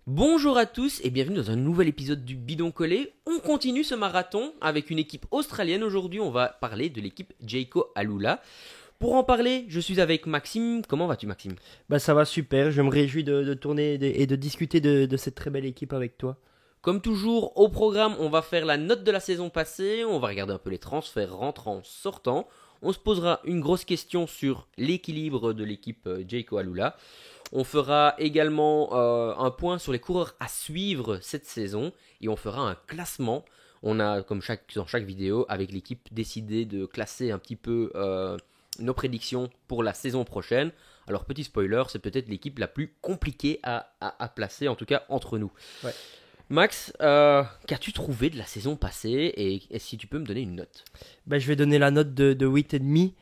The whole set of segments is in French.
Bonjour à tous et bienvenue dans un nouvel épisode du Bidon Collé. On continue ce marathon avec une équipe australienne. Aujourd'hui, on va parler de l'équipe Jayco Alula. Pour en parler, je suis avec Maxime. Comment vas-tu, Maxime? Bah ça va super, je me réjouis de tourner et de discuter de cette très belle équipe avec toi. Comme toujours, au programme, on va faire la note de la saison passée. On va regarder un peu les transferts rentrants, sortants. On se posera une grosse question sur l'équilibre de l'équipe Jayco Alula. On fera également un point sur les coureurs à suivre cette saison et on fera un classement. On a, comme dans chaque vidéo, avec l'équipe décidé de classer un petit peu nos prédictions pour la saison prochaine. Alors, petit spoiler, c'est peut-être l'équipe la plus compliquée à placer, en tout cas entre nous. Ouais. Max, qu'as-tu trouvé de la saison passée et si tu peux me donner une note? Bah, je vais donner la note de 8,5.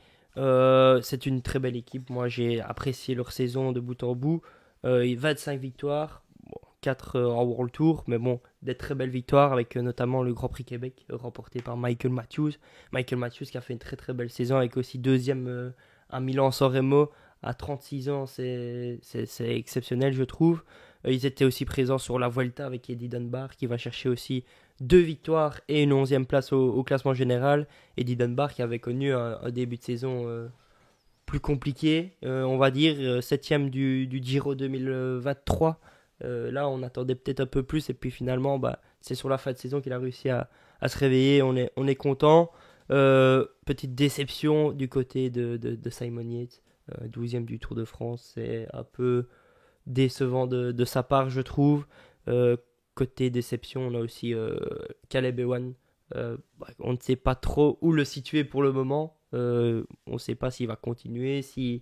C'est une très belle équipe, moi j'ai apprécié leur saison de bout en bout. 25 victoires, bon, 4 en World Tour, mais bon, des très belles victoires avec notamment le Grand Prix Québec remporté par Michael Matthews. Michael Matthews qui a fait une très très belle saison avec aussi deuxième à Milan-San Remo à 36 ans, c'est exceptionnel je trouve. Ils étaient aussi présents sur la Vuelta avec Eddie Dunbar qui va chercher aussi deux victoires et une 11e place au classement général. Eddie Dunbar qui avait connu un début de saison plus compliqué, on va dire, 7e du Giro 2023. Là, on attendait peut-être un peu plus et puis finalement, bah, c'est sur la fin de saison qu'il a réussi à se réveiller. On est content. Petite déception du côté de Simon Yates, 12e du Tour de France. C'est un peu décevant de sa part, je trouve. Côté déception, on a aussi Caleb Ewan. On ne sait pas trop où le situer pour le moment. On ne sait pas s'il va continuer, s'il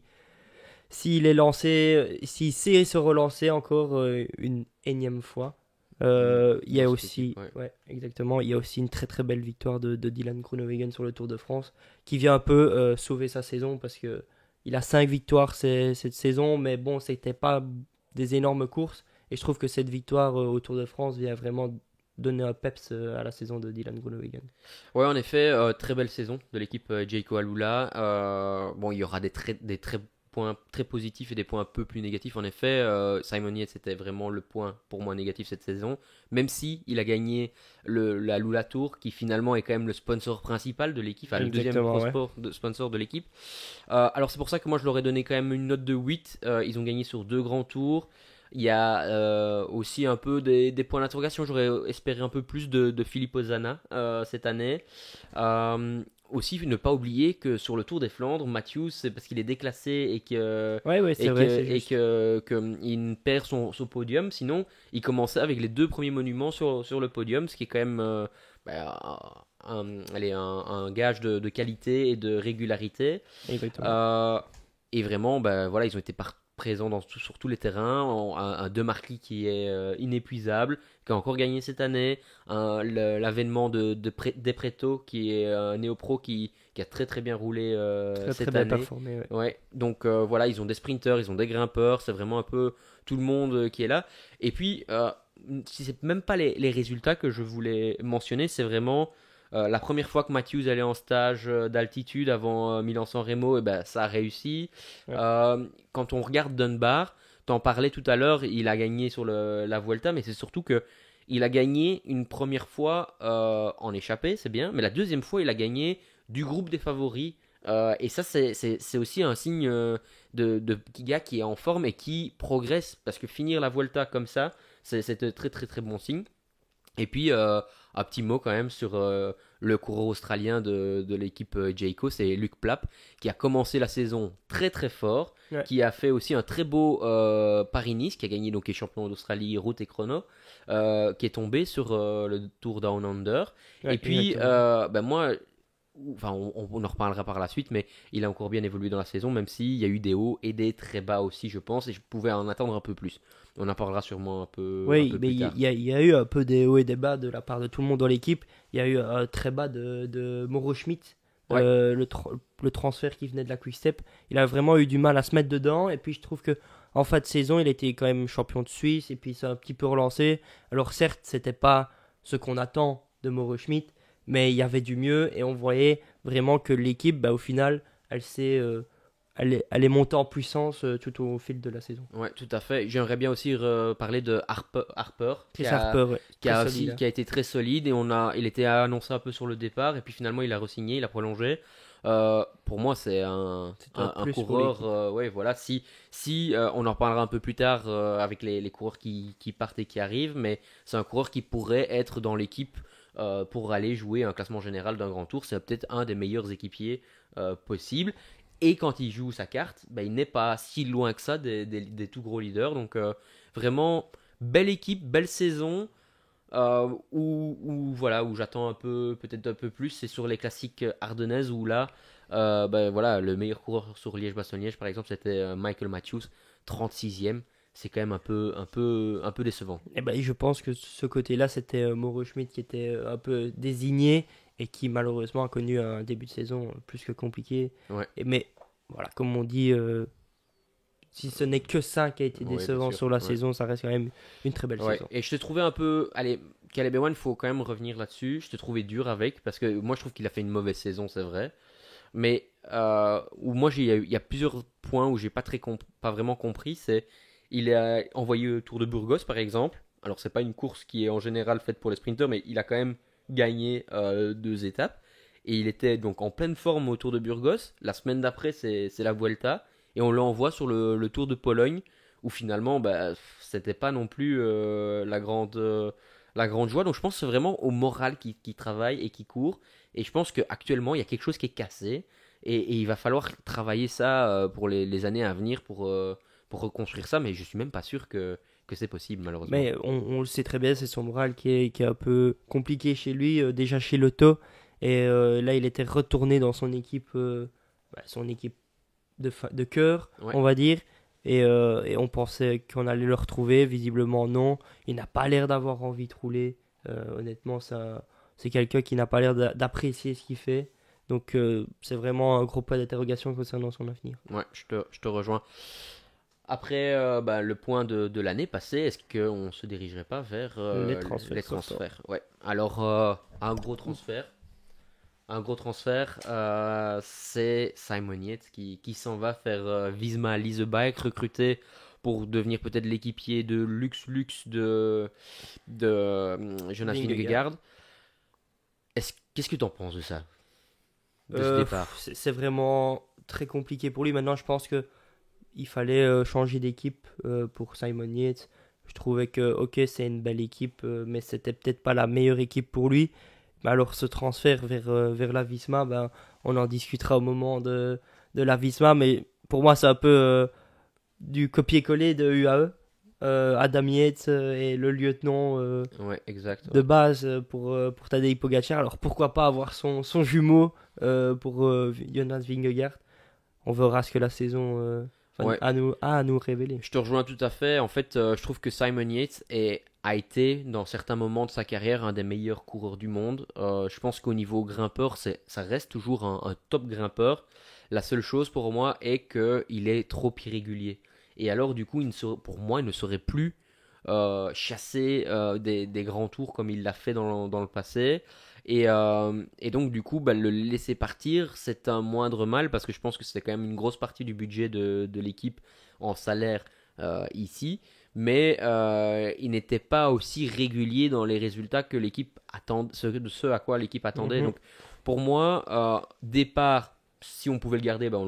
est lancé, s'il sait se relancer encore une énième fois. Il y a Dans cette aussi, équipe, ouais. ouais, exactement, il y a aussi une très très belle victoire de Dylan Groenewegen sur le Tour de France qui vient un peu sauver sa saison parce que il a 5 victoires cette saison, mais bon, c'était pas des énormes courses et je trouve que cette victoire au Tour de France vient vraiment donner un peps à la saison de Dylan Groenewegen. Ouais, en effet, très belle saison de l'équipe Jayco Alula. Bon, il y aura des très points très positifs et des points un peu plus négatifs. En effet, Simon Yates c'était vraiment le point pour moi négatif cette saison. Même si il a gagné la Lula Tour, qui finalement est quand même le sponsor principal de l'équipe, enfin, le deuxième Exactement, ouais. sponsor de l'équipe. Alors c'est pour ça que moi je leur ai donné quand même une note de 8. Ils ont gagné sur deux grands tours. Il y a aussi un peu des points d'interrogation. J'aurais espéré un peu plus de Philippe Ozana cette année. Aussi, ne pas oublier que sur le Tour des Flandres, Matthews, c'est parce qu'il est déclassé Ouais, ouais, c'est vrai, c'est juste. il perd son podium. Sinon, il commençait avec les deux premiers monuments sur le podium, ce qui est quand même allez, un gage de qualité et de régularité. Exactement. Euh, et vraiment, ben, voilà, ils ont été présents sur tous les terrains. Un De Marquis qui est inépuisable, qui a encore gagné cette année. L'avènement Depreto, qui est un néo-pro qui a très très bien roulé Très très cette bien année. performé, ouais. Ouais, donc voilà, ils ont des sprinters, ils ont des grimpeurs, c'est vraiment un peu tout le monde qui est là. Et puis, si c'est même pas les résultats que je voulais mentionner, c'est vraiment la première fois que Matthews allait en stage d'altitude avant Milan-San Remo, et ben, ça a réussi. Ouais. Quand on regarde Dunbar, t'en parlais tout à l'heure, il a gagné sur la Vuelta, mais c'est surtout que il a gagné une première fois en échappée, c'est bien, mais la deuxième fois, il a gagné du groupe des favoris. Et ça, c'est aussi un signe de gars qui est en forme et qui progresse, parce que finir la Vuelta comme ça, c'est un très très très bon signe. Et puis, un petit mot quand même sur le coureur australien de l'équipe Jayco, c'est Luc Plapp, qui a commencé la saison très très fort, Ouais. qui a fait aussi un très beau Paris-Nice, qui a gagné donc les champions d'Australie route et chrono, qui est tombé sur le Tour Down Under. Et Ouais, puis, exactement. ben moi, enfin, on en reparlera par la suite, mais il a encore bien évolué dans la saison, même s'il y a eu des hauts et des très bas aussi, je pense, et je pouvais en attendre un peu plus. On en parlera sûrement un Oui, peu mais plus il tard. y, a il y a eu un peu des hauts et des bas de la part de tout le monde dans l'équipe. Il y a eu un très bas de Mauro Schmidt, Ouais. le transfert qui venait de la Quick-Step. Il a vraiment eu du mal à se mettre dedans. Et puis je trouve que en fin de saison, il était quand même champion de Suisse. Et puis il s'est un petit peu relancé. Alors certes, c'était pas ce qu'on attend de Mauro Schmidt, mais il y avait du mieux. Et on voyait vraiment que l'équipe, bah, au final, elle s'est elle est montée en puissance tout au fil de la saison. Ouais, tout à fait. J'aimerais bien aussi parler de Harper Chris Harper, ouais, qui très a solide. aussi, Hein. qui a été très solide et il était annoncé un peu sur le départ et puis finalement il a re-signé, il a prolongé. Pour moi, c'est C'est un un plus pour coureur. l'équipe. Ouais, voilà. Si on en reparlera un peu plus tard avec les coureurs qui partent et qui arrivent, mais c'est un coureur qui pourrait être dans l'équipe pour aller jouer un classement général d'un grand tour. C'est peut-être un des meilleurs équipiers possibles. Et quand il joue sa carte, bah, il n'est pas si loin que ça des tout gros leaders. Donc vraiment, belle équipe, belle saison. Voilà, où j'attends peut-être un peu plus, c'est sur les classiques ardennaises où là, ben voilà, le meilleur coureur sur Liège-Bastogne-Liège par exemple, c'était Michael Matthews, 36e. C'est quand même un peu décevant. Et ben, je pense que ce côté-là, c'était Mauro Schmidt qui était un peu désigné et qui malheureusement a connu un début de saison plus que compliqué. Ouais, Mais voilà, comme on dit, si ce n'est que ça qui a été ouais, bien décevant sûr. sur la Ouais. saison, ça reste quand même une très belle Ouais. saison. Et je te trouvais un peu. Allez, Caleb Ewan, il faut quand même revenir là-dessus. Je te trouvais dur avec, parce que moi je trouve qu'il a fait une mauvaise saison, c'est vrai. Mais où moi il y a plusieurs points où j'ai pas vraiment compris. C'est il a envoyé au Tour de Burgos par exemple. Alors c'est pas une course qui est en général faite pour les sprinteurs, mais il a quand même gagné 2 étapes. Et il était donc en pleine forme au Tour de Burgos. La semaine d'après c'est la Vuelta. Et on l'envoie sur le Tour de Pologne où finalement bah, c'était pas non plus la grande joie. Donc je pense que c'est vraiment au moral qui travaille et qui court. Et je pense qu'actuellement, il y a quelque chose qui est cassé. Et il va falloir travailler ça pour les années à venir pour reconstruire ça. Mais je suis même pas sûr que c'est possible, malheureusement. Mais on le sait très bien, c'est son moral qui est un peu compliqué chez lui, déjà chez Lotto. Et là, il était retourné dans son équipe de cœur, Ouais. on va dire. Et on pensait qu'on allait le retrouver. Visiblement, non. Il n'a pas l'air d'avoir envie de rouler. Honnêtement, c'est quelqu'un qui n'a pas l'air d'apprécier ce qu'il fait. Donc, c'est vraiment un gros point d'interrogation concernant son avenir. Ouais, je te rejoins. Après bah, le point de l'année passée, est-ce qu'on ne se dirigerait pas vers Les transferts. les transferts? Ouais. Alors, un gros transfert. Un gros transfert, c'est Simon Yates qui s'en va faire Visma Leasebike, recruté pour devenir peut-être l'équipier de Lux de Jonas Vingegaard. Vingegaard. Qu'est-ce que tu en penses de ça? De ce départ? C'est vraiment très compliqué pour lui. Maintenant, je pense que il fallait changer d'équipe pour Simon Yates. Je trouvais que, ok, c'est une belle équipe, mais c'était peut-être pas la meilleure équipe pour lui. Mais alors, ce transfert vers la Visma, ben, on en discutera au moment de la Visma. Mais pour moi, c'est un peu du copier-coller de UAE. Adam Yates et le lieutenant Ouais, exact. de Ouais. base pour Tadej Pogacar. Alors, pourquoi pas avoir son jumeau pour Jonas Vingegaard. On verra ce que la saison Ouais. a à nous révéler. Je te rejoins tout à fait. En fait, je trouve que Simon Yates a été, dans certains moments de sa carrière, un des meilleurs coureurs du monde. Je pense qu'au niveau grimpeur, ça reste toujours un top grimpeur. La seule chose pour moi est qu'il est trop irrégulier. Et alors, du coup, pour moi, il ne saurait plus chasser des grands tours comme il l'a fait dans le passé. Et donc, du coup, bah, le laisser partir, c'est un moindre mal parce que je pense que c'était quand même une grosse partie du budget de l'équipe en salaire ici. Mais il n'était pas aussi régulier dans les résultats que l'équipe attendait, ce à quoi l'équipe attendait. Mhm. Donc, pour moi, départ, si on pouvait le garder, bah,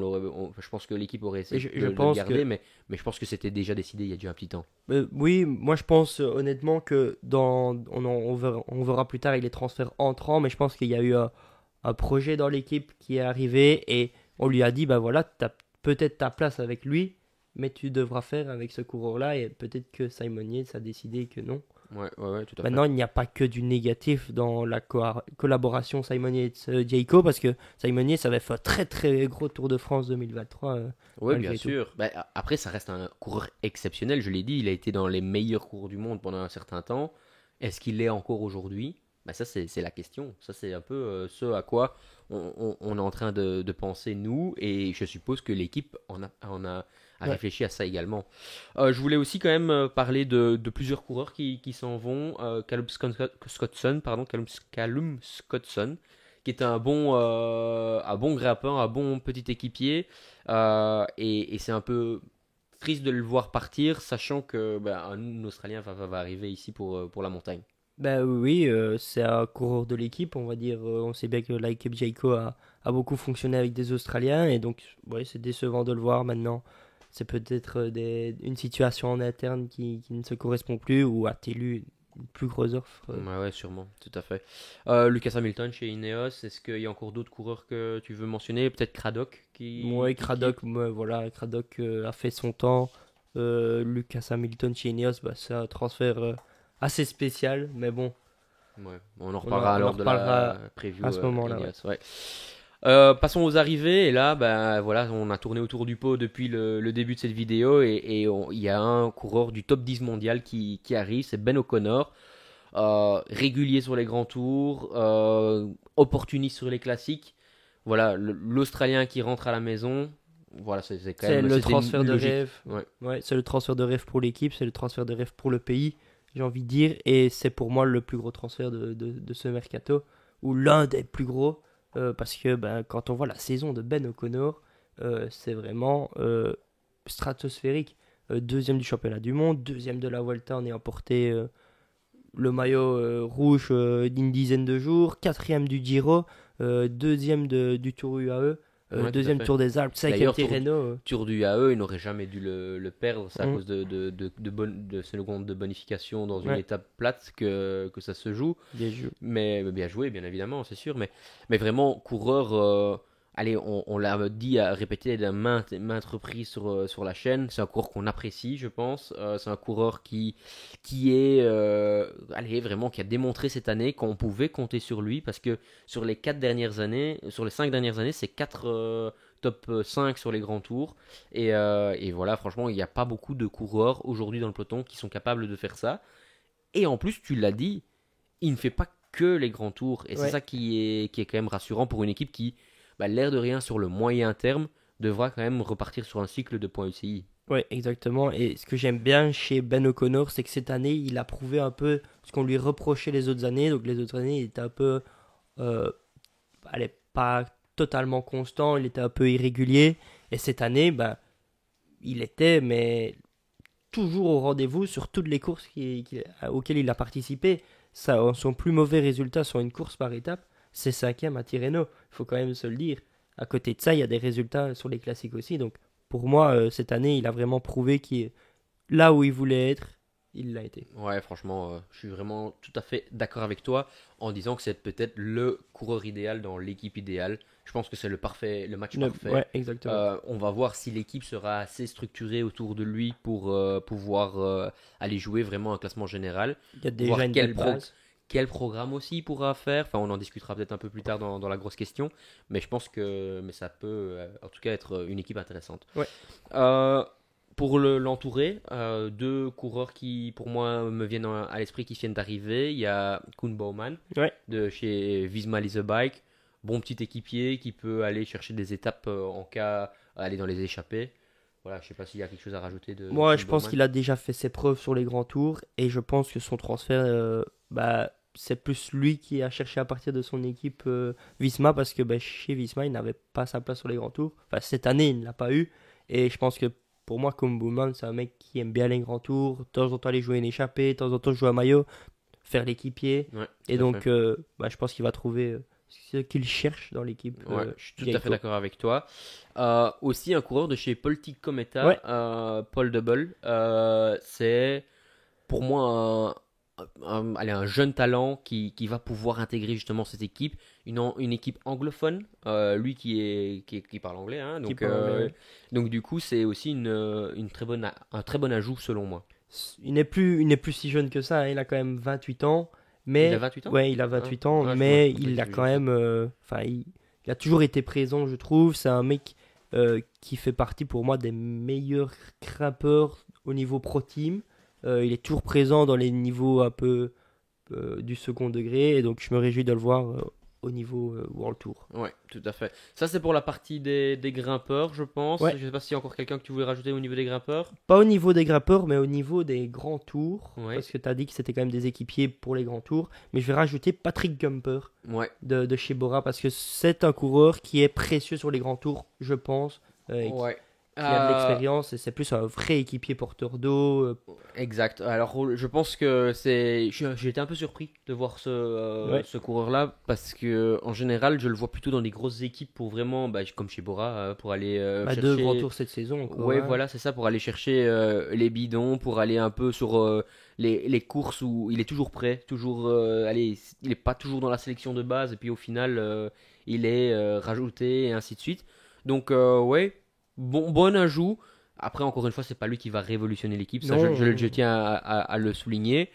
je pense que l'équipe aurait essayé Je de le pense garder, que mais je pense que c'était déjà décidé il y a déjà un petit temps. oui, moi je pense honnêtement que on verra plus tard avec les transferts entrants, mais je pense qu'il y a eu un projet dans l'équipe qui est arrivé et on lui a dit bah voilà, tu as peut-être ta place avec lui, mais tu devras faire avec ce coureur-là et peut-être que Simon Yates a décidé que non. Ouais, ouais, ouais, tout à fait. Maintenant, il n'y a pas que du négatif dans la collaboration Simon Yates-Jayco parce que Simon Yates avait fait un très très gros Tour de France 2023. Oui, Malgré bien tout. sûr. Bah, après, ça reste un coureur exceptionnel. Je l'ai dit, il a été dans les meilleurs coureurs du monde pendant un certain temps. Est-ce qu'il l'est encore aujourd'hui? Bah, ça, c'est la question. Ça, c'est un peu ce à quoi on est en train de penser, nous. Et je suppose que l'équipe en a Ouais. réfléchi à ça également. Je voulais aussi quand même parler de plusieurs coureurs qui s'en vont. Callum Scottson, qui est un bon grimpeur, un bon petit équipier. Et c'est un peu triste de le voir partir, sachant que un Australien va arriver ici pour la montagne. Ben oui, c'est un coureur de l'équipe, on va dire. On sait bien que l'équipe Jayco a beaucoup fonctionné avec des Australiens, et donc ouais, c'est décevant de le voir maintenant. C'est peut-être une situation en interne qui ne se correspond plus, ou a-t-il eu une plus grosse offre Ouais, sûrement, tout à fait. Lucas Hamilton chez Ineos, est-ce qu'il y a encore d'autres coureurs que tu veux mentionner? Peut-être Craddock Ouais, qui quitte. Craddock, ouais, voilà, Craddock a fait son temps. Lucas Hamilton chez Ineos, bah, c'est un transfert assez spécial, mais bon, Ouais, on en on reparlera en lors de la reparlera preview à ce moment-là. Ouais. Ineos. Ouais. Passons aux arrivées, et là, voilà, on a tourné autour du pot depuis le début de cette vidéo, et il y a un coureur du top 10 mondial qui arrive, c'est Ben O'Connor. Régulier sur les grands tours, opportuniste sur les classiques. Voilà, l'Australien qui rentre à la maison. Voilà, c'est quand C'est même le c'était transfert de logique. rêve. Ouais. Ouais, c'est le transfert de rêve pour l'équipe, c'est le transfert de rêve pour le pays, j'ai envie de dire. Et c'est pour moi le plus gros transfert de ce mercato, ou l'un des plus gros, parce que ben, quand on voit la saison de Ben O'Connor, c'est vraiment stratosphérique. Deuxième du championnat du monde, deuxième de la Vuelta en ayant porté le maillot rouge d'une dizaine de jours, quatrième du Giro, deuxième du Tour UAE, Ouais, tout à deuxième fait. Tour des Alpes, cinquième D'ailleurs, Tirreno. Tour du AE, il n'aurait jamais dû le perdre. C'est à Mm. cause de secondes de bonification dans une Ouais, étape plate que ça se joue. bien joué. Mais bien joué, bien évidemment, c'est sûr. Mais vraiment, coureur, allez, on l'a dit, à répéter de maintes reprises sur la chaîne. C'est un coureur qu'on apprécie, je pense. C'est un coureur qui est, allez, vraiment, qui a démontré cette année qu'on pouvait compter sur lui. Parce que sur les 5 dernières années, c'est 4 top 5 sur les grands tours. Et voilà, franchement, il n'y a pas beaucoup de coureurs aujourd'hui dans le peloton qui sont capables de faire ça. Et en plus, tu l'as dit, il ne fait pas que les grands tours. Et c'est Ouais, ça qui est quand même rassurant pour une équipe qui, l'air de rien, sur le moyen terme, devra quand même repartir sur un cycle de points UCI. ouais, exactement. Et ce que j'aime bien chez Ben O'Connor, c'est que cette année, il a prouvé un peu ce qu'on lui reprochait les autres années. Donc les autres années, il était un peu, euh, allez, pas totalement constant, il était un peu irrégulier. Et cette année, ben, il était, mais toujours au rendez-vous sur toutes les courses auxquelles il a participé. Son plus mauvais résultat sur une course par étape, c'est cinquième à Tirreno. Il faut quand même se le dire. À côté de ça, il y a des résultats sur les classiques aussi. Donc pour moi, cette année, il a vraiment prouvé qu'il est là où il voulait être. Il l'a été. Ouais, franchement, je suis vraiment tout à fait d'accord avec toi en disant que c'est peut-être le coureur idéal dans l'équipe idéale. Je pense que c'est le match parfait. Ouais, exactement. On va voir si l'équipe sera assez structurée autour de lui pour pouvoir aller jouer vraiment un classement général. Il y a Voir déjà une belle base. quel programme aussi il pourra faire. Enfin, on en discutera peut-être un peu plus tard dans la grosse question. Mais je pense que ça peut en tout cas être une équipe intéressante. Ouais. Euh, pour l'entourer, deux coureurs qui pour moi me viennent à l'esprit qui viennent d'arriver. Il y a Koen Bouwman Ouais. de chez Visma Lease a Bike. Bon petit équipier qui peut aller chercher des étapes en cas aller dans les échappées. Voilà, je sais pas s'il y a quelque chose à rajouter de Moi, Koen je pense Bouwman. qu'il a déjà fait ses preuves sur les grands tours et je pense que son transfert, bah, c'est plus lui qui a cherché à partir de son équipe Visma parce que bah, chez Visma, il n'avait pas sa place sur les grands tours. Enfin, cette année, il ne l'a pas eu et je pense que pour moi, comme Bowman, c'est un mec qui aime bien les grands tours, de temps en temps aller jouer une échappée, de temps en temps jouer un maillot, faire l'équipier Ouais, et tout à donc fait. bah, je pense qu'il va trouver ce qu'il cherche dans l'équipe Ouais, je suis tout à fait Jayco. d'accord avec toi. Aussi un coureur de chez Politic Cometa, Ouais, Paul Double. C'est pour moi allez, un jeune talent qui va pouvoir intégrer justement cette équipe, une équipe anglophone, lui qui parle anglais, hein, qui donc, parle anglais, ouais. donc du coup c'est aussi un très bon ajout selon moi. Il n'est plus si jeune que ça, hein, il a quand même 28 ans, Il a mais 28 ans? ouais, il a Hein. 28 ans, Moi, je mais pensais il a qu'il quand jouait même, enfin, il a toujours été présent, je trouve. C'est un mec qui fait partie pour moi des meilleurs grimpeurs au niveau pro team. Il est toujours présent dans les niveaux un peu du second degré, et donc je me réjouis de le voir au niveau World Tour. Ouais, tout à fait. Ça, c'est pour la partie des grimpeurs, je pense. Ouais. Je sais pas s'il y a encore quelqu'un que tu voulais rajouter au niveau des grimpeurs. Pas au niveau des grimpeurs, mais au niveau des grands tours. Ouais. Parce que tu as dit que c'était quand même des équipiers pour les grands tours. Mais je vais rajouter Patrick Gumper Ouais. de chez Bora. Parce que c'est un coureur qui est précieux sur les grands tours, je pense. Ouais. Qui a de l'expérience. Et c'est plus un vrai équipier porteur d'eau. Exact. Alors, je pense que j'ai été un peu surpris de voir Ouais. ce coureur-là parce que en général, je le vois plutôt dans des grosses équipes pour vraiment, comme chez Bora, pour aller Bah, chercher. 2 grands tours cette saison encore. Ouais, hein. voilà, c'est ça, pour aller chercher les bidons, pour aller un peu sur les courses où il est toujours prêt, toujours, allez, il est pas toujours dans la sélection de base, et puis au final, il est rajouté, et ainsi de suite. Donc, ouais, bon ajout. Après, encore une fois, c'est pas lui qui va révolutionner l'équipe, ça, Non. je tiens à le souligner.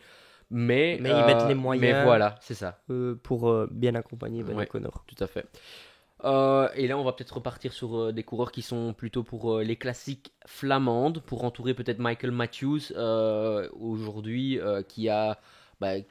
Mais ils mettent les mais moyens voilà, c'est ça, pour bien accompagner Ben Ouais. O'Connor. tout à fait. Et là, on va peut-être repartir sur des coureurs qui sont plutôt pour les classiques flamandes, pour entourer peut-être Michael Matthews aujourd'hui, qui a.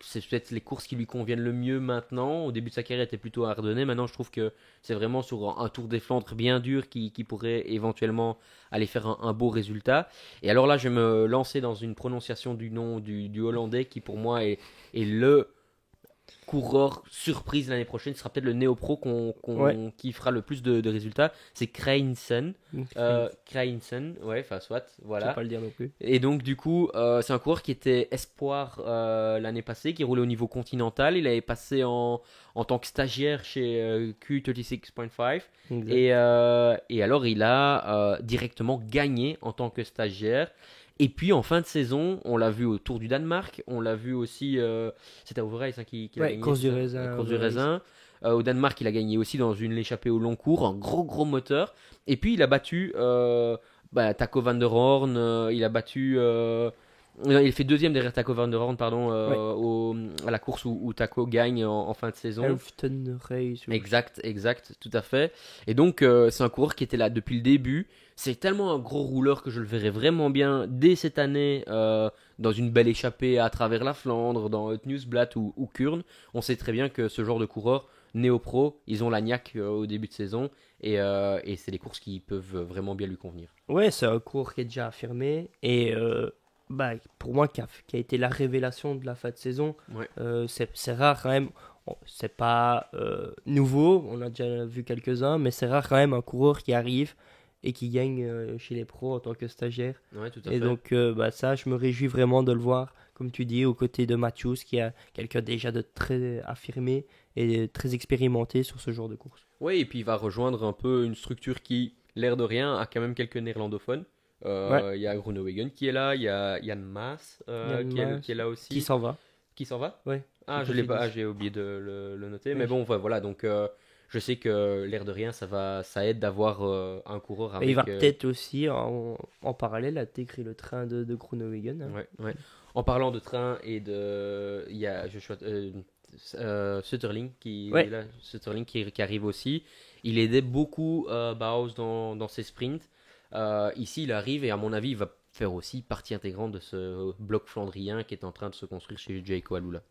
C'est peut-être les courses qui lui conviennent le mieux maintenant. Au début de sa carrière, il était plutôt ardennais. Maintenant, je trouve que c'est vraiment sur un Tour des Flandres bien dur qui pourrait éventuellement aller faire un beau résultat. Et alors là, je vais me lancer dans une prononciation du nom du Hollandais qui, pour moi, est le coureur surprise l'année prochaine. Ce sera peut-être le néo-pro qui fera le plus de résultats. C'est Krainsen. Krainsen, ouais, enfin soit, Je sais voilà. pas le dire non plus. Et donc du coup, c'est un coureur qui était espoir l'année passée, qui roulait au niveau continental. Il avait passé en tant que stagiaire chez Q36.5. Exact. Et alors il a directement gagné en tant que stagiaire. Et puis en fin de saison, on l'a vu au Tour du Danemark, on l'a vu aussi, c'était à Overijs qui l'a Ouais, gagné. course du ça, raisin, course du Overijs. raisin. Au Danemark, il a gagné aussi dans une échappée au long cours, un gros moteur. Et puis il a battu Taco van der Horn, il a battu. Il fait deuxième derrière Taco van der Horn, pardon, à la course où Taco gagne en fin de saison. Elfton Race. Exact, tout à fait. Et donc, c'est un coureur qui était là depuis le début. C'est tellement un gros rouleur que je le verrais vraiment bien dès cette année dans une belle échappée à travers la Flandre, dans Haute Nieuwsblad ou Kuurne. On sait très bien que ce genre de coureurs néo-pro, ils ont la niaque au début de saison et c'est des courses qui peuvent vraiment bien lui convenir. Ouais, c'est un cours qui est déjà affirmé et pour moi qui a été la révélation de la fin de saison. Ouais. C'est rare quand même. C'est pas nouveau, on a déjà vu quelques-uns, mais c'est rare quand même un coureur qui arrive et qui gagne chez les pros en tant que stagiaire. Ouais, tout à Et fait. donc ça, je me réjouis vraiment de le voir, comme tu dis, aux côtés de Matthews, qui a quelqu'un déjà de très affirmé et très expérimenté sur ce genre de course. Oui, et puis il va rejoindre un peu une structure qui, l'air de rien, a quand même quelques néerlandophones. Ouais. Il y a Groenewegen qui est là, il y a Yann Maas Yann Maas, qui est là aussi. Qui s'en va. Qui s'en va? Ouais. Ah, je l'ai pas, j'ai oublié de le noter. Mais bon, voilà, donc je sais que l'air de rien, ça aide d'avoir un coureur Et avec. il va peut-être aussi, en parallèle, intégrer le train de Groenewegen. Hein. Ouais. En parlant de train et il y a Sutterling Ouais. qui arrive aussi. Il aidait beaucoup Bauhaus dans ses sprints. Ici, il arrive et à mon avis, il va faire aussi partie intégrante de ce bloc flandrien qui est en train de se construire chez Jayco Alula.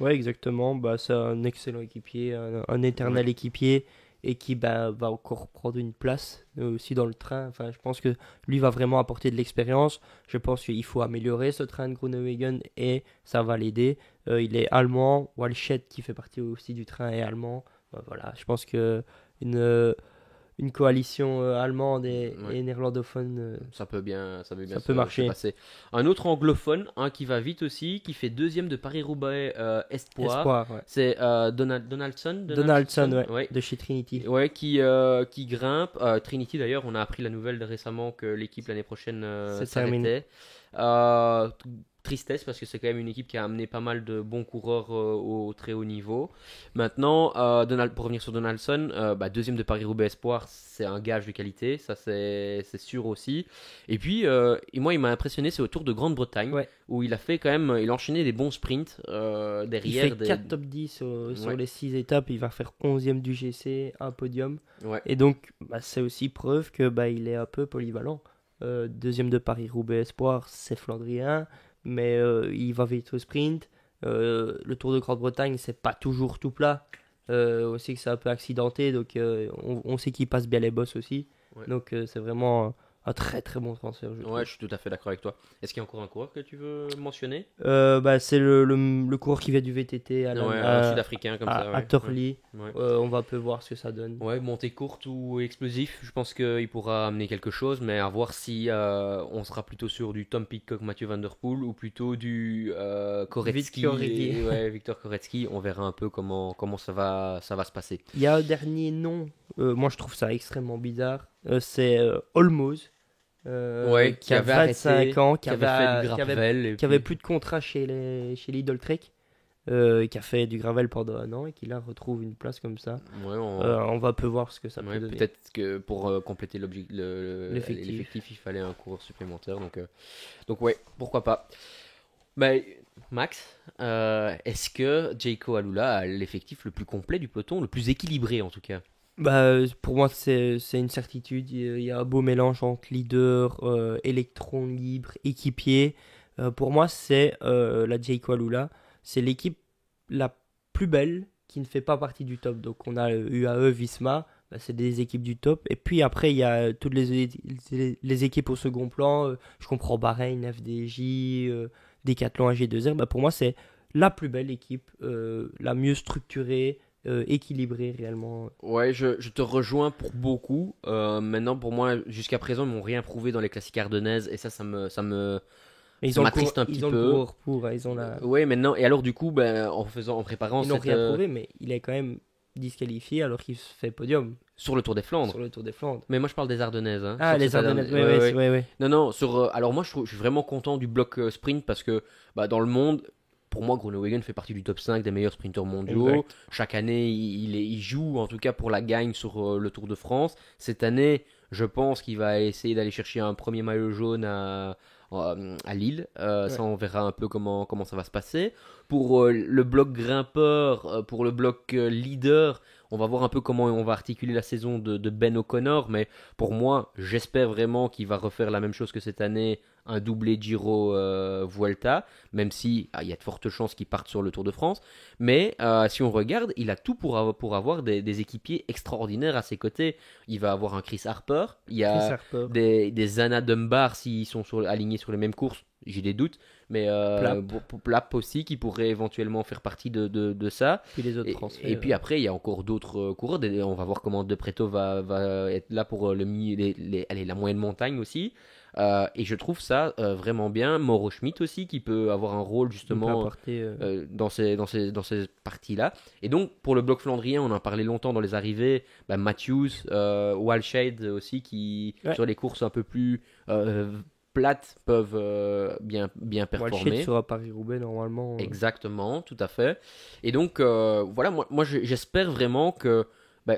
Ouais, exactement. C'est un excellent équipier, un éternel équipier et qui va encore prendre une place aussi dans le train. Enfin, je pense que lui va vraiment apporter de l'expérience. Je pense qu'il faut améliorer ce train de Groenewegen et ça va l'aider. Il est allemand. Walchet, qui fait partie aussi du train, est allemand. Voilà, je pense que une coalition allemande et néerlandophone, Ça peut bien peut marcher. se passer. Un autre anglophone, qui va vite aussi, qui fait deuxième de Paris-Roubaix Espoir. ouais. C'est Donaldson, Ouais, de chez Trinity. Ouais, qui grimpe. Trinity d'ailleurs, on a appris la nouvelle récemment que l'équipe l'année prochaine C'est terminé. s'arrêtait. Tristesse parce que c'est quand même une équipe qui a amené pas mal de bons coureurs au très haut niveau. Maintenant, pour revenir sur Donaldson, deuxième de Paris-Roubaix Espoir, c'est un gage de qualité, ça c'est sûr aussi. Et puis, moi il m'a impressionné, c'est au Tour de Grande-Bretagne, Ouais. où il a fait quand même, il a enchaîné des bons sprints Il derrière. fait 4 top 10 sur les 6 étapes. Il va faire 11e du GC, un podium. Ouais. Et donc, c'est aussi preuve que il est un peu polyvalent. Deuxième de Paris-Roubaix Espoir, c'est flandrien, mais il va vite au sprint. Le Tour de Grande-Bretagne, c'est pas toujours tout plat. Aussi que c'est un peu accidenté, donc on sait qu'il passe bien les bosses aussi. Ouais. Donc c'est vraiment un très très bon transfert, je trouve. Ouais, je suis tout à fait d'accord avec toi. Est-ce qu'il y a encore un coureur que tu veux mentionner? C'est le coureur qui vient du VTT Ouais, un Sud-Africain comme ça, à ouais. Torly. Ouais. On va un peu voir ce que ça donne. Ouais, montée courte ou explosif, je pense qu'il pourra amener quelque chose, mais à voir si on sera plutôt sur du Tom Pidcock, Mathieu Van Der Poel ou plutôt du Koretsky, Victor Ridley. ouais, Victor Koretsky. On verra un peu comment ça va se passer. Il y a un dernier nom, moi je trouve ça extrêmement bizarre. C'est Olmos, Ouais, qui a avait 25 arrêté, ans, qui avait fait du gravel et qui avait puis plus de contrat chez Lidl Trek, qui a fait du gravel pendant un an et qui là retrouve une place comme ça. ouais, On va peu voir ce que ça peut ouais, donner. peut-être que pour compléter L'effectif. l'effectif, il fallait un coureur supplémentaire. Donc ouais, pourquoi pas. Bah, Max, est-ce que Jayco Alula a l'effectif le plus complet du peloton, le plus équilibré en tout cas? Pour moi, c'est une certitude. Il y a un beau mélange entre leader, électron libre, équipier. Pour moi, c'est la Jayco Alula. C'est l'équipe la plus belle qui ne fait pas partie du top. Donc, on a UAE, Visma, c'est des équipes du top. Et puis après, il y a toutes les équipes au second plan. Je comprends Bahreïn, FDJ, Decathlon, AG2R. Pour moi, c'est la plus belle équipe, la mieux structurée, équilibrée réellement. Ouais, je te rejoins pour beaucoup. Maintenant, pour moi, jusqu'à présent, ils m'ont rien prouvé dans les classiques ardennaises et Mais ça m'attriste un petit ils ont le peu. coureur pour, ils ont la... Ouais, maintenant, et alors du coup, ben, en préparant Ils n'ont cette, rien prouvé, mais il est quand même disqualifié alors qu'il se fait podium sur le Tour des Flandres. sur le Tour des Flandres. Mais moi, je parle des Ardennaises. Hein, Ah, sur les cette Ardennes, Ardennaise. Ouais, ouais. ouais. Non, non, alors moi, je suis vraiment content du bloc sprint parce que bah, dans le monde, pour moi, Groenewegen fait partie du top 5 des meilleurs sprinteurs mondiaux. Exact. Chaque année, il joue en tout cas pour la gagne sur le Tour de France. Cette année, je pense qu'il va essayer d'aller chercher un premier maillot jaune à Lille. Ouais. Ça, on verra un peu comment ça va se passer. Pour le bloc grimpeur, pour le bloc leader, on va voir un peu comment on va articuler la saison de Ben O'Connor. Mais pour moi, j'espère vraiment qu'il va refaire la même chose que cette année, un doublé Giro Vuelta, même si il y a de fortes chances qu'il parte sur le Tour de France. Mais si on regarde, il a tout pour avoir des équipiers extraordinaires à ses côtés. Il va avoir un Chris Harper, il y Chris a Harper, des Anna Dunbar s'ils sont alignés sur les mêmes courses, j'ai des doutes. Mais Plap aussi qui pourrait éventuellement faire partie de ça. puis les autres Et, transferts. et puis après, il y a encore d'autres coureurs. On va voir comment De Preto va être là pour la moyenne montagne aussi. Et je trouve ça vraiment bien. Mauro Schmidt aussi, qui peut avoir un rôle Il peut justement apporter, dans ces parties-là. Et donc, pour le bloc flandrien, on en parlait longtemps dans les arrivées. Matthews, Walshade aussi, qui Ouais. sur les courses un peu plus plates peuvent bien Walshett performer. sera Paris-Roubaix normalement. Exactement, tout à fait. Et donc, voilà, moi j'espère vraiment que,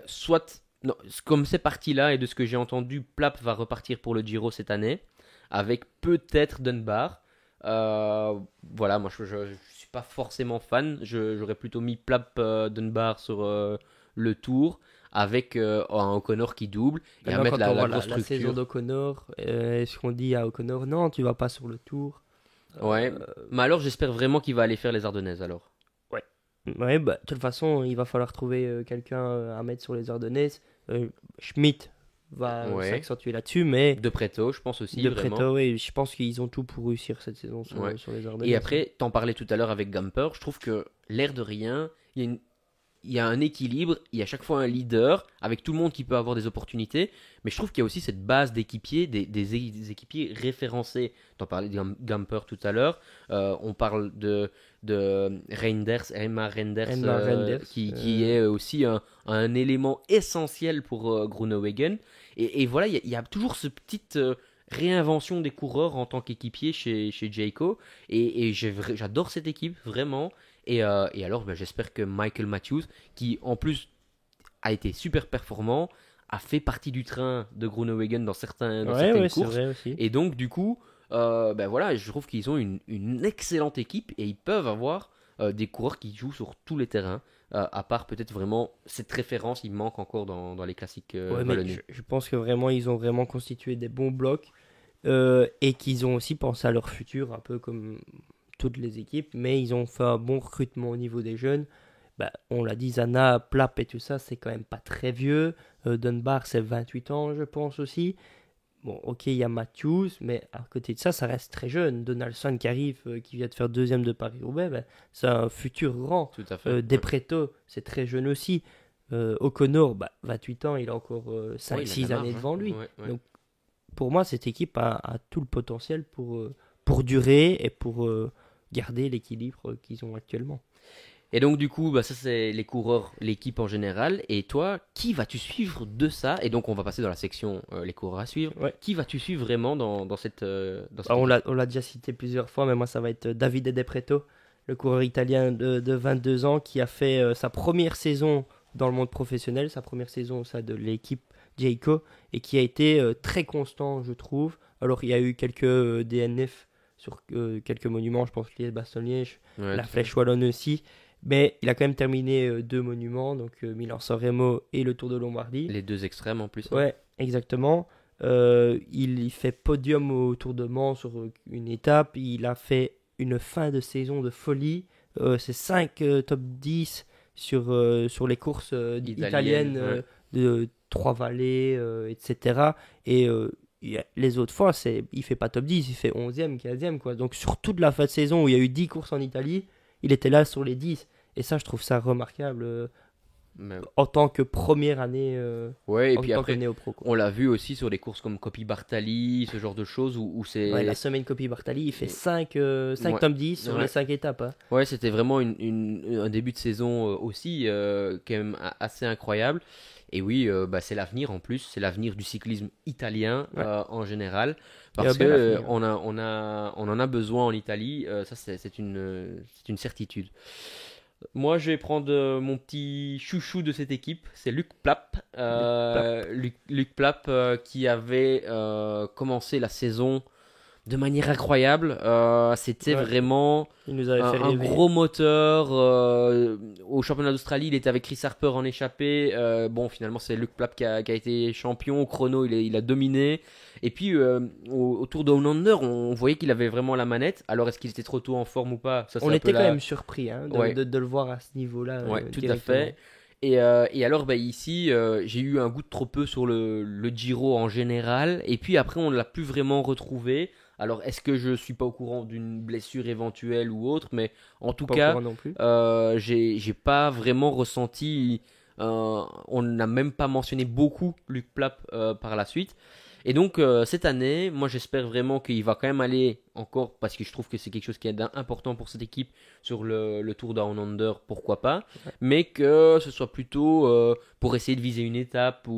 soit, non, comme c'est parti là, et de ce que j'ai entendu, Plap va repartir pour le Giro cette année, avec peut-être Dunbar. Voilà, moi je suis pas forcément fan, j'aurais plutôt mis Plap Dunbar sur le Tour, avec un O'Connor qui double, et à Maintenant, mettre quand on la voit grosse la saison structure. d'O'Connor, est-ce qu'on dit à O'Connor non, tu vas pas sur le Tour? Ouais, mais alors j'espère vraiment qu'il va aller faire les Ardennaises alors. Ouais, de toute façon, il va falloir trouver quelqu'un à mettre sur les Ardennaises. Schmidt va Ouais. s'accentuer là-dessus, mais De Preto, je pense aussi, de vraiment. Preto, oui, je pense qu'ils ont tout pour réussir cette saison Ouais. sur les Ardennaises. Et après, t'en parlais tout à l'heure avec Gamper, je trouve que l'air de rien, il y a un équilibre, il y a chaque fois un leader, avec tout le monde qui peut avoir des opportunités, mais je trouve qu'il y a aussi cette base d'équipiers, des équipiers référencés. T'en parlais de Gamper tout à l'heure, on parle de Emma Reinders, Emma Reinders, qui est aussi un élément essentiel pour Groenewegen. Et voilà, il y a toujours ce petite réinvention des coureurs en tant qu'équipier chez Jayco. Et j'adore cette équipe, vraiment. Et alors, j'espère que Michael Matthews, qui en plus a été super performant, a fait partie du train de Groenewegen dans certaines c'est courses. vrai aussi. Et donc, du coup, voilà, je trouve qu'ils ont une excellente équipe et ils peuvent avoir des coureurs qui jouent sur tous les terrains. À part peut-être vraiment cette référence, il manque encore dans les classiques Ouais, mais vallonnés. je pense que vraiment, ils ont vraiment constitué des bons blocs et qu'ils ont aussi pensé à leur futur, un peu comme toutes les équipes, mais ils ont fait un bon recrutement au niveau des jeunes. bah, on l'a dit, Zana, Plap et tout ça, c'est quand même pas très vieux. Dunbar, c'est 28 ans, je pense aussi. Bon, ok, il y a Matthews, mais à côté de ça, ça reste très jeune. Donaldson qui arrive, qui vient de faire deuxième de Paris-Roubaix, ben, c'est un futur grand. Tout à fait. Ouais. Depreto, c'est très jeune aussi. O'Connor, bah, 28 ans, il a encore Ouais, il a de 5-6 la années marge, devant hein. lui. Ouais. Donc, pour moi, cette équipe a tout le potentiel pour durer et pour garder l'équilibre qu'ils ont actuellement. Et donc, du coup, bah, ça, c'est les coureurs, l'équipe en général. Et toi, qui vas-tu suivre de ça? Et donc, on va passer dans la section les coureurs à suivre. Ouais. Qui vas-tu suivre vraiment dans cette Bah, équipe? on l'a déjà cité plusieurs fois, mais moi, ça va être Davide De Preto, le coureur italien de 22 ans qui a fait sa première saison dans le monde professionnel, sa première saison au sein de l'équipe Jayco, et qui a été très constant, je trouve. Alors, il y a eu quelques DNF sur quelques monuments, je pense Liège-Bastogne-Liège, Ouais, la tout à fait. Flèche Wallonne aussi, mais il a quand même terminé deux monuments, donc Milan-San Remo et le Tour de Lombardie. Les deux extrêmes en plus, hein. Ouais, exactement. Il fait podium au Tour de Mans sur une étape. Il a fait une fin de saison de folie. C'est 5 top 10 sur les courses Italienne, italiennes ouais. de Trois-Vallées, etc. Et les autres fois, il fait pas top 10, il fait 11e, 15e, quoi. Donc sur toute la fin de saison où il y a eu 10 courses en Italie, il était là sur les 10. Et ça, je trouve ça remarquable Mais- en tant que première année ouais, et en puis tant que après, néo-pro, quoi. on l'a vu aussi sur des courses comme Coppi Bartali, ce genre de choses où Ouais, la c'est. semaine Copy Bartali, il fait 5 Ouais, top 10 sur les ouais. 5 étapes, hein. Ouais, c'était vraiment un début de saison aussi quand même assez incroyable. Et oui, bah, c'est l'avenir en plus, c'est l'avenir du cyclisme italien Ouais. en général, Il y a un parce que bel avenir. on en a besoin en Italie, ça c'est une certitude. Moi, je vais prendre mon petit chouchou de cette équipe, c'est Luc Plap. Le plat. Luc Plap qui avait commencé la saison de manière incroyable. C'était Ouais, vraiment il nous avait fait un rêver. gros moteur. Au championnat d'Australie, il était avec Chris Harper en échappée. Bon, finalement, c'est Luc Plap qui a été champion. Au chrono, il a dominé. Et puis, au Tour de Down Under, on voyait qu'il avait vraiment la manette. Alors, est-ce qu'il était trop tôt en forme ou pas? Ça, c'est On un peu était quand là. même surpris, hein, Ouais, de le voir à ce niveau-là ouais, tout à directement. fait. Et alors, bah, ici, j'ai eu un goût de trop peu sur le Giro en général. Et puis après, on ne l'a plus vraiment retrouvé. Alors, est-ce que je suis pas au courant d'une blessure éventuelle ou autre? Mais en tout Pas au cas, courant non plus. j'ai pas vraiment ressenti. On n'a même pas mentionné beaucoup Luc Plap par la suite. Et donc, cette année, moi j'espère vraiment qu'il va quand même aller encore, parce que je trouve que c'est quelque chose qui est important pour cette équipe sur le Tour Down Under, pourquoi pas, Ouais. mais que ce soit plutôt pour essayer de viser une étape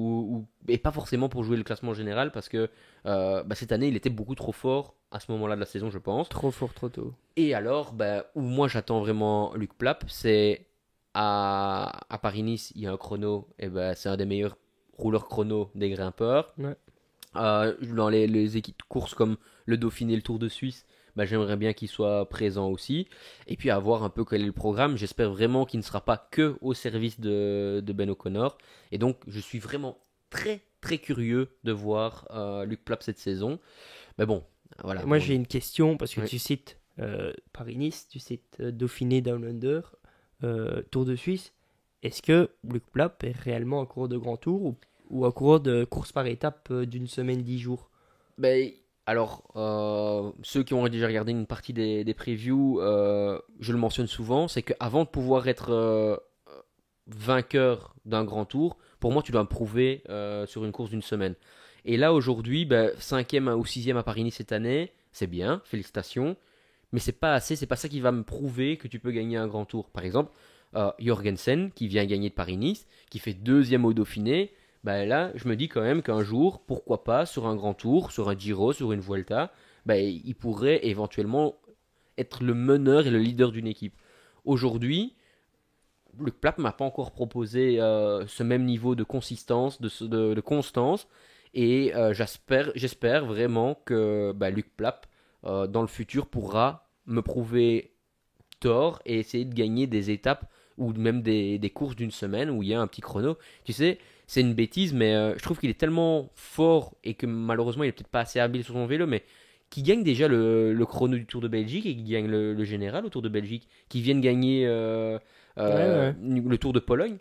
et pas forcément pour jouer le classement général, parce que bah, cette année il était beaucoup trop fort à ce moment-là de la saison, je pense. Trop fort, trop tôt. Et alors, bah, où moi j'attends vraiment Luc Plap, c'est à Paris-Nice, il y a un chrono, et ben c'est un des meilleurs rouleurs chrono des grimpeurs. Ouais. Dans les équipes de course comme le Dauphiné, le Tour de Suisse, bah, j'aimerais bien qu'il soit présent aussi. Et puis à voir un peu quel est le programme. J'espère vraiment qu'il ne sera pas que au service de Ben O'Connor. Et donc je suis vraiment très très curieux de voir Luc Plap cette saison. Mais bon, voilà. Et moi, j'ai une question, parce que Oui. tu cites Paris-Nice, tu cites Dauphiné Down Under, Tour de Suisse. Est-ce que Luc Plap est réellement un coureur de grand tour ou un coureur de course par étape d'une semaine, 10 jours? Ben, alors, ceux qui ont déjà regardé une partie des previews, je le mentionne souvent, c'est qu'avant de pouvoir être vainqueur d'un grand tour, pour moi, tu dois me prouver sur une course d'une semaine. Et là, aujourd'hui, ben, 5e ou 6e à Paris-Nice cette année, c'est bien, félicitations, mais c'est pas assez, c'est pas ça qui va me prouver que tu peux gagner un grand tour. Par exemple, Jorgensen, qui vient gagner de Paris-Nice, qui fait deuxième au Dauphiné, ben là, je me dis quand même qu'un jour, pourquoi pas, sur un grand tour, sur un Giro, sur une Vuelta, ben, il pourrait éventuellement être le meneur et le leader d'une équipe. Aujourd'hui, le Plap m'a pas encore proposé ce même niveau de consistance, de constance, et j'espère vraiment que bah, Luc Plap, dans le futur, pourra me prouver tort et essayer de gagner des étapes ou même des courses d'une semaine où il y a un petit chrono. Tu sais, c'est une bêtise, mais je trouve qu'il est tellement fort et que malheureusement il est peut-être pas assez habile sur son vélo, mais qui gagne déjà le chrono du Tour de Belgique et qui gagne le général au Tour de Belgique, qui viennent gagner Ouais. Le Tour de Pologne,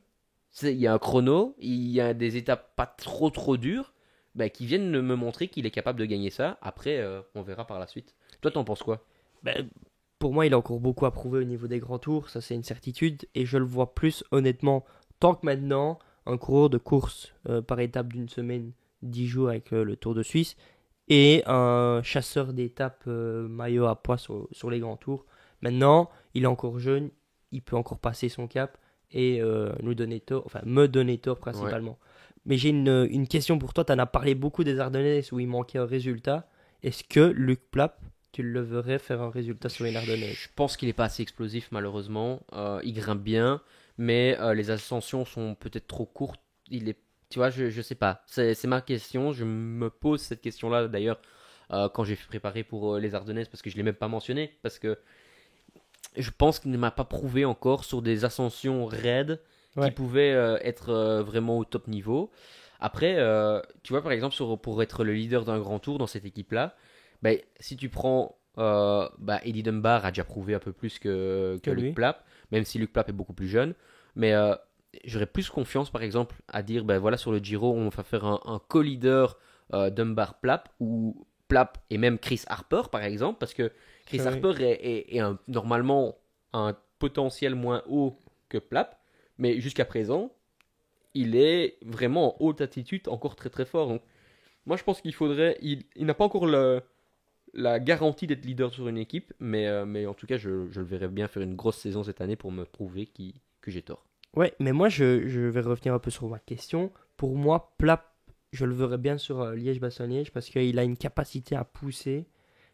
il y a un chrono, il y a des étapes pas trop dures, bah, qui viennent me montrer qu'il est capable de gagner ça. Après, on verra par la suite. Toi, t'en penses quoi? Ben, pour moi, il a encore beaucoup à prouver au niveau des grands tours, ça c'est une certitude. Et je le vois plus honnêtement, tant que maintenant, un coureur de course par étape d'une semaine, 10 jours avec le Tour de Suisse, et un chasseur d'étapes maillot à pois sur les grands tours. Maintenant, il est encore jeune, il peut encore passer son cap et nous donner tort, enfin me donner tort Ouais. principalement. Mais j'ai une question pour toi, tu en as parlé beaucoup des Ardennaises où il manquait un résultat. Est-ce que Luc Plap, tu le verrais faire un résultat sur une Je Ardennaise? pense qu'il est pas assez explosif, malheureusement. Il grimpe bien, mais les ascensions sont peut-être trop courtes. Tu vois, je sais pas. C'est ma question. Je me pose cette question-là d'ailleurs quand j'ai préparé pour les Ardennaises parce que je l'ai même pas mentionné parce que je pense qu'il ne m'a pas prouvé encore sur des ascensions raides qui Ouais, pouvaient être vraiment au top niveau. Après, tu vois, par exemple, pour être le leader d'un grand tour dans cette équipe-là, ben, si tu prends bah, Eddie Dunbar a déjà prouvé un peu plus que que Luc lui. Plapp, même si Luc Plapp est beaucoup plus jeune. Mais j'aurais plus confiance, par exemple, à dire, ben voilà, sur le Giro, on va faire un co-leader Dunbar-Plapp, ou Plapp et même Chris Harper, par exemple, parce que Chris Oui. Harper est normalement un potentiel moins haut que Plapp, mais jusqu'à présent, il est vraiment en haute attitude, encore très fort. Donc, moi, je pense qu'il faudrait. Il n'a pas encore la garantie d'être leader sur une équipe, mais en tout cas, je le verrais bien faire une grosse saison cette année pour me prouver que j'ai tort. Ouais, mais moi je vais revenir un peu sur ma question. Pour moi, Plap, je le verrais bien sur Liège-Bastogne-Liège parce qu'il a une capacité à pousser.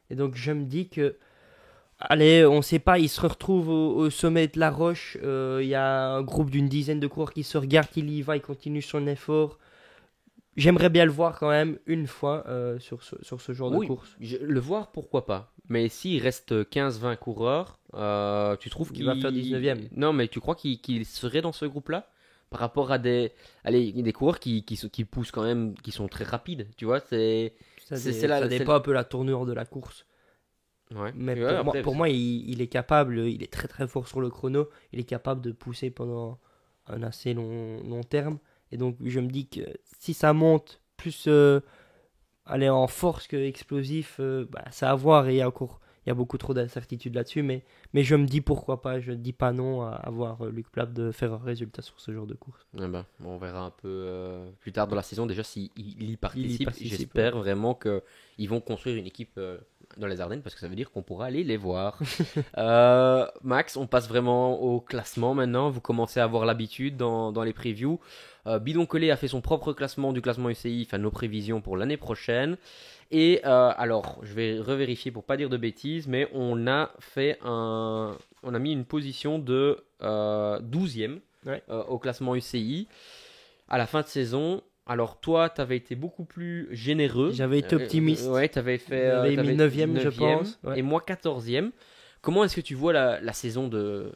Et donc je me dis que allez, on sait pas, il se retrouve au sommet de la roche. Il y a un groupe d'une dizaine de coureurs qui se regardent, il y va, il continue son effort. J'aimerais bien le voir quand même une fois sur ce genre de Oui, course. le voir, pourquoi pas. Mais s'il reste 15-20 coureurs, tu trouves Il va faire 19 e. qu'il. Non, mais tu crois qu'il serait dans ce groupe-là? Par rapport à des coureurs qui poussent quand même, qui sont très rapides, tu vois, c'est Ça là. dépend un peu la tournure de la course. Ouais. Mais Ouais, après, pour moi il est capable, il est très très fort sur le chrono. Il est capable de pousser pendant un assez long terme. Et donc je me dis que si ça monte plus aller en force que explosif, bah, ça à voir et il y a beaucoup trop d'incertitudes là-dessus, mais je me dis pourquoi pas, je ne dis pas non à voir Luc Plap de faire un résultat sur ce genre de course. eh ben, on verra un peu plus tard dans la saison déjà s'il y Il y participe. participe, ouais. J'espère vraiment qu'ils vont construire une équipe dans les Ardennes parce que ça veut dire qu'on pourra aller les voir. Max, on passe vraiment au classement maintenant. Vous commencez à avoir l'habitude dans les previews. Bidon Collet a fait son propre classement du classement UCI, enfin nos prévisions pour l'année prochaine. Et alors, je vais revérifier pour pas dire de bêtises, mais on a mis une position de 12e Ouais. au classement UCI à la fin de saison. Alors toi, tu avais été beaucoup plus généreux. J'avais été optimiste. Ouais, tu avais fait J'avais mis t'avais 9 je 9e pense. Ouais. et moi 14e. Comment est-ce que tu vois la saison de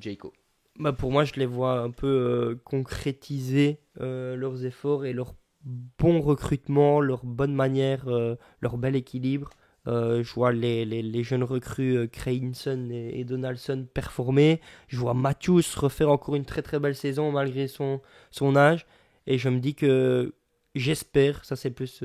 Jayco? Bah pour moi, je les vois un peu concrétiser leurs efforts et leur bon recrutement, leur bonne manière, leur bel équilibre. Je vois les jeunes recrues Kreinson et Donaldson performer. Je vois Matthews refaire encore une très très belle saison malgré son âge. Et je me dis que j'espère, ça c'est plus,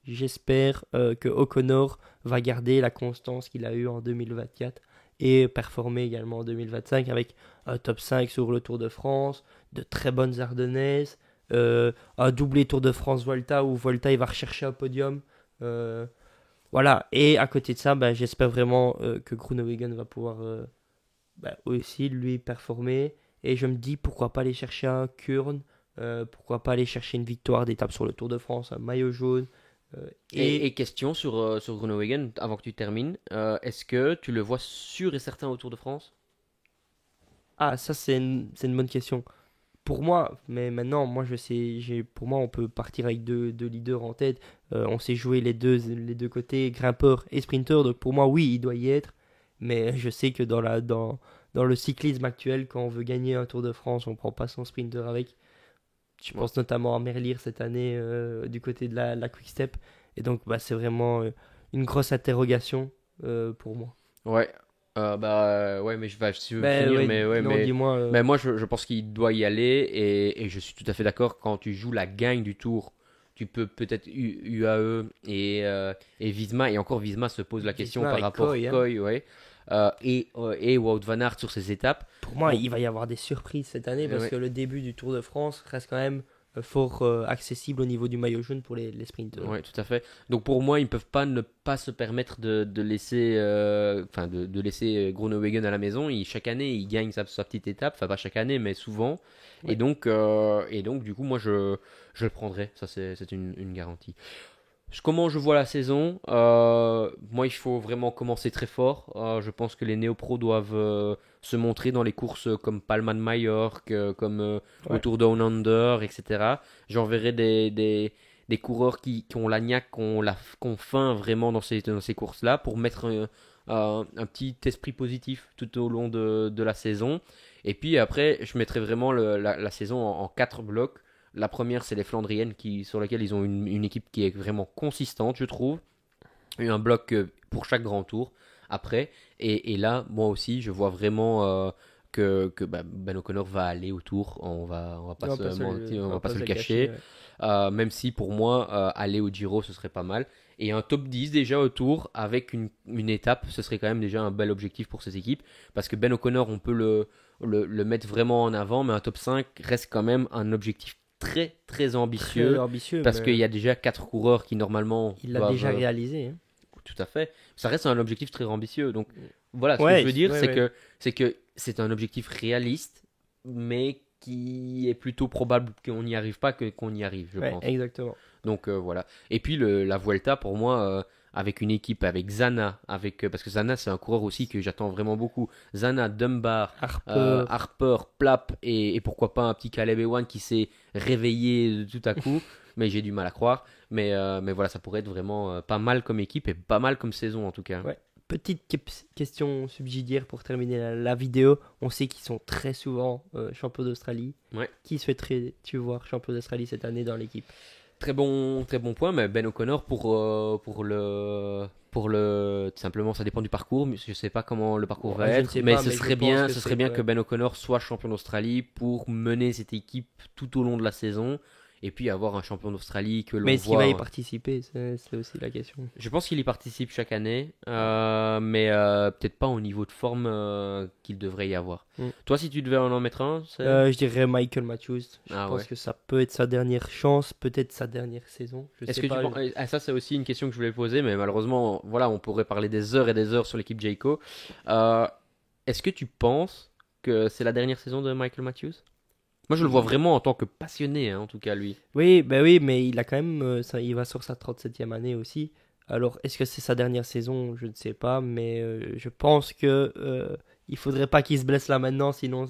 j'espère que O'Connor va garder la constance qu'il a eue en 2024 et performer également en 2025 avec un top 5 sur le Tour de France, de très bonnes Ardennaises, un doublé Tour de France Volta où Volta il va rechercher un podium. Euh, voilà, et à côté de ça, bah, j'espère vraiment que Groenewegen va pouvoir bah, aussi lui performer. Et je me dis pourquoi pas aller chercher un Kurn, pourquoi pas aller chercher une victoire d'étape sur le Tour de France, un maillot jaune. Et Et question sur Groenewegen, avant que tu termines, est-ce que tu le vois sûr et certain au Tour de France? ah, ça c'est une bonne question. Pour moi, mais maintenant, moi je sais, pour moi on peut partir avec deux leaders en tête. On sait jouer les deux côtés, grimpeur et sprinter. Donc pour moi, oui, il doit y être. Mais je sais que dans le cyclisme actuel, quand on veut gagner un Tour de France, on prend pas son sprinter avec. Je Ouais. pense notamment à Merlier cette année du côté de la Quick Step. Et donc bah, c'est vraiment une grosse interrogation pour moi. Ouais. Ouais, mais si tu veux Ben, finir, ouais, mais ouais, non, dis-moi. mais moi je pense qu'il doit y aller et je suis tout à fait d'accord. Quand tu joues la gagne du tour, tu peux peut-être UAE et Visma, et encore Visma se pose la question Visma par avec rapport Koy, hein. Koy, ouais, et Wout van Aert sur ces étapes. Pour moi, Bon, il va y avoir des surprises cette année parce ouais, que le début du Tour de France reste quand même fort accessible au niveau du maillot jaune pour les sprinteurs. ouais, tout à fait. Donc pour moi, ils ne peuvent pas ne pas se permettre de laisser, de laisser Groenewegen à la maison. Chaque année, il gagne sa petite étape. Enfin, pas chaque année, mais souvent. Ouais. Et donc, du coup, moi, je le prendrai. Ça, c'est une garantie. Comment je vois la saison, moi il faut vraiment commencer très fort. Je pense que les néo-pros doivent se montrer dans les courses comme Palma de Majorque, comme le Ouais. Tour Down Under, etc. J'enverrai des coureurs qui ont la niaque, qui ont faim vraiment dans ces courses-là pour mettre un petit esprit positif tout au long de la saison. Et puis après, je mettrai vraiment la saison en 4 blocs. La première, c'est les Flandriennes sur lesquelles ils ont une équipe qui est vraiment consistante, je trouve. Il y a un bloc pour chaque grand tour après. Et là, moi aussi, je vois vraiment que Ben O'Connor va aller au tour. On va pas se mentir, on va pas se le cacher. Ouais. Même si pour moi, aller au Giro, ce serait pas mal. Et un top 10 déjà au tour avec une étape, ce serait quand même déjà un bel objectif pour ces équipes. Parce que Ben O'Connor, on peut le mettre vraiment en avant, mais un top 5 reste quand même un objectif très très ambitieux. Très ambitieux, Parce qu'il mais y a déjà 4 coureurs qui normalement il l'a doivent. déjà réalisé, hein. Tout à fait. Ça reste un objectif très ambitieux. Donc voilà, ce que je Ouais, veux dire, ouais, c'est ouais. que c'est un objectif réaliste, mais qui est plutôt probable qu'on n'y arrive pas que qu'on y arrive, je Ouais, pense. exactement. Donc voilà. Et puis la Vuelta, pour moi, avec une équipe, avec Zana, parce que Zana, c'est un coureur aussi que j'attends vraiment beaucoup. Zana, Dunbar, Harper, Harper, Plap et pourquoi pas un petit Caleb Ewan qui s'est réveillé tout à coup. Mais j'ai du mal à croire. Mais voilà, ça pourrait être vraiment pas mal comme équipe et pas mal comme saison en tout cas. ouais. Petite question subsidiaire pour terminer la vidéo. On sait qu'ils sont très souvent champions d'Australie. Ouais. Qui souhaiterais-tu voir champion d'Australie cette année dans l'équipe? Très bon point, mais Ben O'Connor tout simplement, ça dépend du parcours, mais je sais pas comment le parcours va Je ne être, sais mais pas, ce mais je serait pense bien, que ce c'est serait bien ouais. que Ben O'Connor soit champion d'Australie pour mener cette équipe tout au long de la saison et puis avoir un champion d'Australie que l'on Mais est-ce qu'il va y voit. participer? C'est aussi la question. Je pense qu'il y participe chaque année, mais peut-être pas au niveau de forme qu'il devrait y avoir. Mm. Toi, si tu devais en mettre un, c'est. Je dirais Michael Matthews. Je Ah pense ouais. que ça peut être sa dernière chance, peut-être sa dernière saison. Je Est-ce sais que tu pas. penses... ça, c'est aussi une question que je voulais poser, mais malheureusement, voilà, on pourrait parler des heures et des heures sur l'équipe Jayco. Euh, Est-ce que tu penses que c'est la dernière saison de Michael Matthews? Moi, je le vois vraiment en tant que passionné, hein, en tout cas, lui. Oui, ben oui, mais il a quand même, il va sur sa 37e année aussi. Alors, est-ce que c'est sa dernière saison? Je ne sais pas, mais je pense que il faudrait pas qu'il se blesse là maintenant, sinon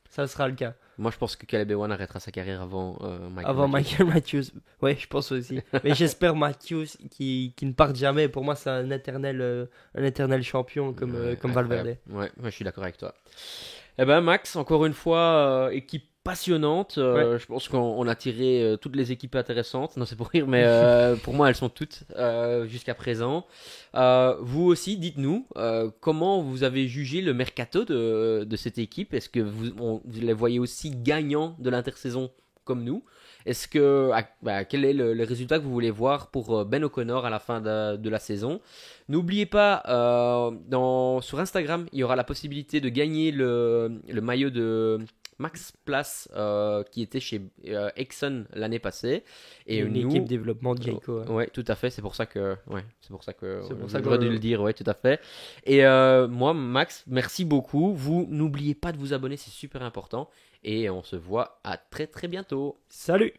ça sera le cas. Moi, je pense que Caleb Ewan arrêtera sa carrière avant Michael Avant Matthews. Michael Matthews. Ouais, je pense aussi. Mais j'espère Matthews qui ne parte jamais. Pour moi, c'est un éternel champion comme Incroyable. Valverde. Ouais, je suis d'accord avec toi. Eh ben, Max, encore une fois, équipe passionnante. Ouais. Je pense qu'on a tiré toutes les équipes intéressantes. Non, c'est pour rire, mais pour moi, elles sont toutes jusqu'à présent. Vous aussi, dites-nous comment vous avez jugé le mercato de cette équipe. Est-ce que vous les voyez aussi gagnants de l'intersaison comme nous? Est-ce que quel est le résultat que vous voulez voir pour Ben O'Connor à la fin de la saison? N'oubliez pas, sur Instagram, il y aura la possibilité de gagner le maillot de Max Place qui était chez Exxon l'année passée. Et Une nous, équipe développement de Jayco. Hein. ouais, tout à fait. C'est pour ça que C'est pour ça j'aurais que- dû le dire. Ouais, tout à fait. Et moi, Max, merci beaucoup. Vous n'oubliez pas de vous abonner, c'est super important. Et on se voit à très très bientôt. Salut!